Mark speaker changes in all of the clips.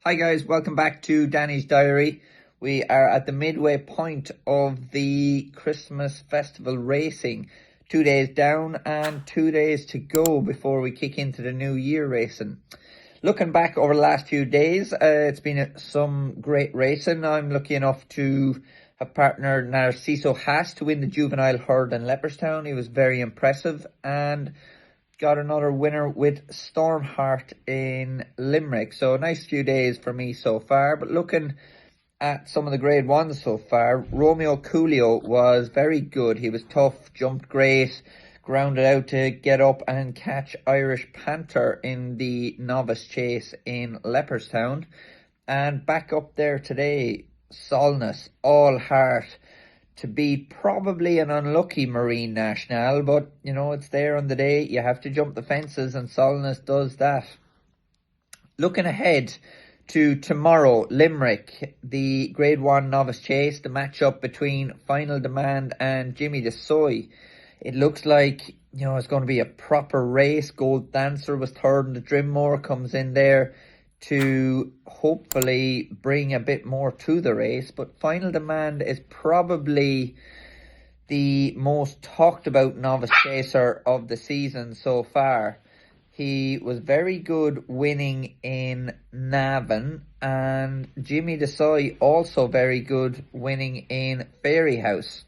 Speaker 1: Hi guys, welcome back to Danny's Diary. We are at the midway point of the Christmas festival racing. 2 days down and 2 days to go before we kick into the new year racing. Looking back over the last few days, it's been some great racing. I'm lucky enough to have partnered Narciso Haas to win the juvenile herd in Leopardstown. He was very impressive and got another winner with Stormheart in Limerick. So a nice few days for me so far. But looking at some of the grade ones so far, Romeo Coolio was very good. He was tough, jumped great, grounded out to get up and catch Irish Panther in the novice chase in Leopardstown. And back up there today, Solness, All Heart, to be probably an unlucky Marine National, but you know, it's there on the day. You have to jump the fences, and Solness does that. Looking ahead to tomorrow, Limerick, the Grade 1 Novice Chase, the matchup between Final Demand and Jimmy Du Seuil. It looks like, you know, it's going to be a proper race. Gold Dancer was third in the Drimmore, comes in there to hopefully bring a bit more to the race. But Final Demand is probably the most talked about novice chaser of the season so far. He was very good winning in Navan, and Jimmy Du Seuil also very good winning in Fairyhouse.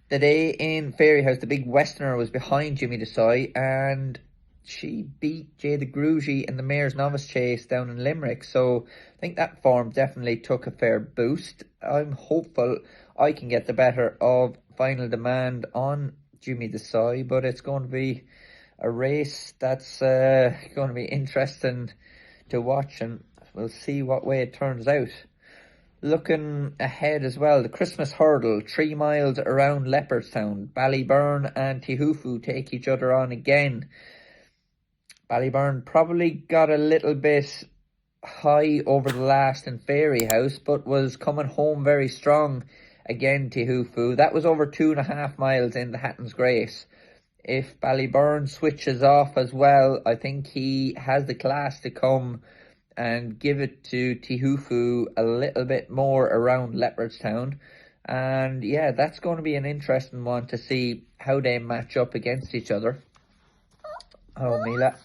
Speaker 1: The day in Fairyhouse, the big Westerner was behind Jimmy Du Seuil, and she beat Jay the Grugy in the Mayor's Novice Chase down in Limerick. So I think that form definitely took a fair boost. I'm hopeful I can get the better of Final Demand on Jimmy Du Seuil, but it's going to be a race that's going to be interesting to watch, and we'll see what way it turns out. Looking ahead as well, the Christmas Hurdle, 3 miles around Leopardstown. Ballyburn and Tihufu take each other on again. Ballyburn probably got a little bit high over the last in Fairyhouse, but was coming home very strong again, Tihufu. That was over 2.5 miles in the Hatton's Grace. If Ballyburn switches off as well, I think he has the class to come and give it to Tihufu a little bit more around Leopardstown. And yeah, that's going to be an interesting one to see how they match up against each other. Oh, Mila.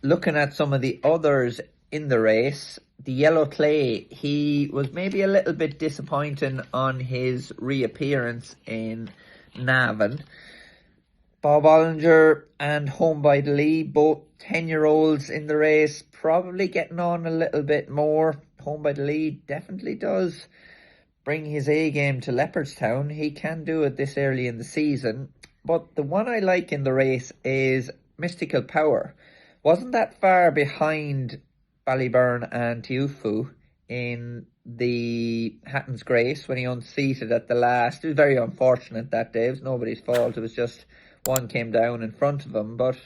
Speaker 1: Looking at some of the others in the race, the Yellow Clay, he was maybe a little bit disappointing on his reappearance in Navan. Bob Ollinger and Home by the Lee, both 10-year-olds in the race, probably getting on a little bit more. Home by the Lee definitely does bring his A game to Leopardstown. He can do it this early in the season. But the one I like in the race is Mystical Power. Wasn't that far behind Ballyburn and Tiufu in the Hatton's Grace when he unseated at the last. It was very unfortunate that day. It was nobody's fault. It was just one came down in front of him. But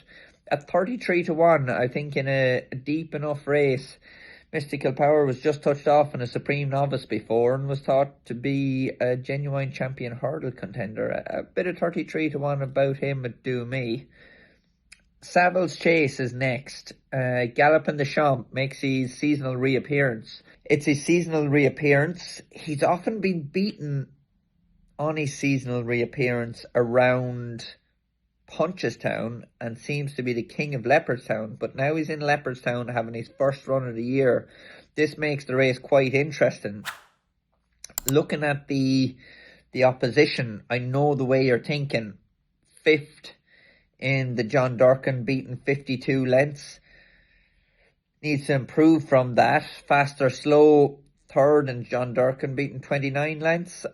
Speaker 1: at 33-1, I think in a deep enough race, Mystical Power was just touched off in a Supreme Novice before and was thought to be a genuine champion hurdle contender. A bit of 33-1 about him would do me. Savile's Chase is next. Gallopin' the Champ makes his seasonal reappearance. It's his seasonal reappearance. He's often been beaten on his seasonal reappearance around Punchestown and seems to be the king of Leopardstown, but now he's in Leopardstown having his first run of the year. This makes the race quite interesting. Looking at the opposition, I know the way you're thinking. 5th in the John Durkin, beating 52 lengths. Needs to improve from that. Faster Slow, 3rd in John Durkin, beating 29 lengths.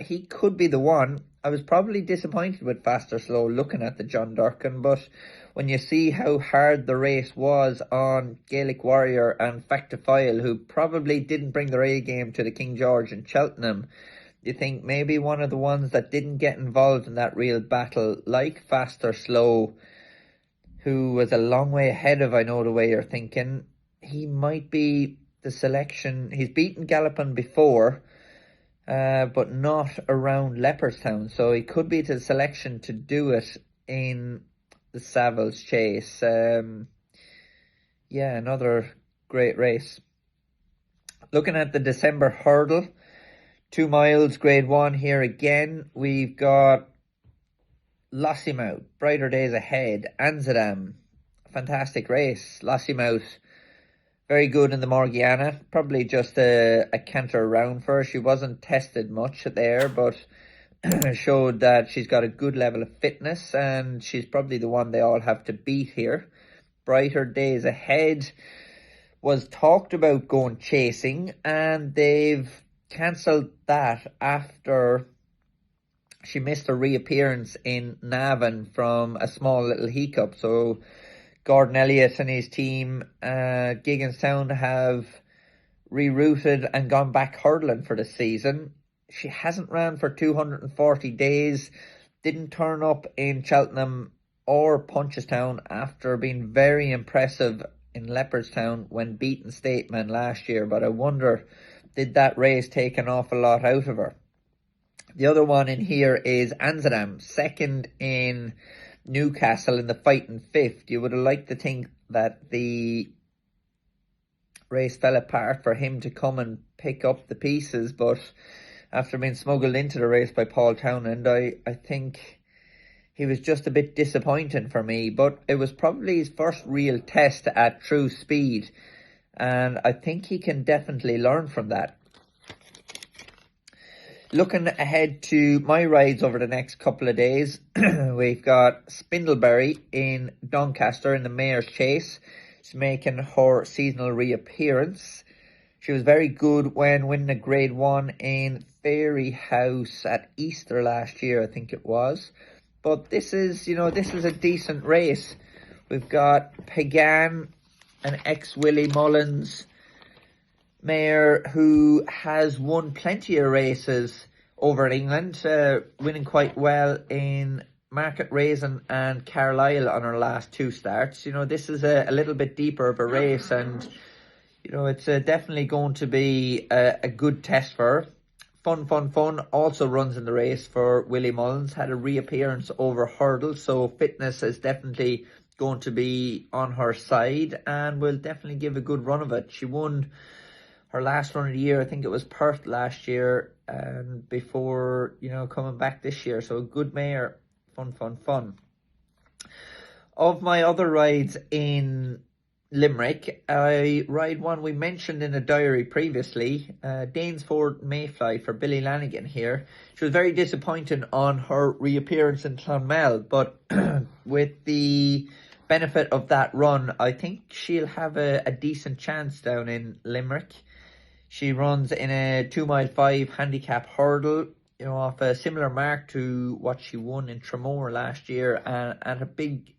Speaker 1: He could be the one. I was probably disappointed with Faster Slow looking at the John Durkin, but when you see how hard the race was on Gaelic Warrior and Factifile, who probably didn't bring their A game to the King George in Cheltenham, you think maybe one of the ones that didn't get involved in that real battle, like Faster Slow, who was a long way ahead of, I know the way you're thinking, he might be the selection. He's beaten Gallopin before, but not around Leopardstown, so he could be the selection to do it in the Savile's Chase. yeah, another great race. Looking at the December hurdle, 2 miles, grade 1 here again. We've got Lossiemouth, Brighter Days Ahead, Amsterdam. Fantastic race. Lossiemouth, very good in the Morgiana. Probably just a canter around for her. She wasn't tested much there, but showed that she's got a good level of fitness, and she's probably the one they all have to beat here. Brighter Days Ahead was talked about going chasing, and they've cancelled that after she missed a reappearance in Navan from a small little hiccup. So Gordon Elliott and his team, Gigginstown, have rerouted and gone back hurdling for the season. She hasn't ran for 240 days, didn't turn up in Cheltenham or Punchestown after being very impressive in Leopardstown when beating Stateman last year. But I wonder, did that race take an awful lot out of her? The other one in here is Amsterdam, second in Newcastle in the fighting fifth. You would have liked to think that the race fell apart for him to come and pick up the pieces, but after being smuggled into the race by Paul Townend, I think he was just a bit disappointing for me. But it was probably his first real test at true speed, and I think he can definitely learn from that. Looking ahead to my rides over the next couple of days, we've got Spindleberry in Doncaster in the Mayor's Chase. She's making her seasonal reappearance. She was very good when winning a grade 1 in Fairy House at Easter last year, I think it was. But this is, this is a decent race. We've got Pagan, an ex-Willie Mullins mare who has won plenty of races over in England, winning quite well in Market Raisin and Carlisle on her last 2 starts. This is a little bit deeper of a race, and it's definitely going to be a good test for her. Fun also runs in the race for Willie Mullins, had a reappearance over hurdle, so fitness is definitely going to be on her side and will definitely give a good run of it. She won her last run of the year, I think it was Perth last year, and before, coming back this year. So a good mare, fun. Of my other rides in Limerick, I ride one we mentioned in a diary previously, Danesford Mayfly for Billy Lanigan here. She was very disappointing on her reappearance in Clonmel, but with the benefit of that run, I think she'll have a decent chance down in Limerick. She runs in a 2 mile 5 handicap hurdle, off a similar mark to what she won in Tramore last year, and at a big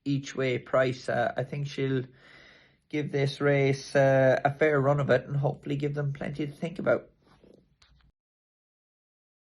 Speaker 1: each way price. I think she'll give this race a fair run of it and hopefully give them plenty to think about.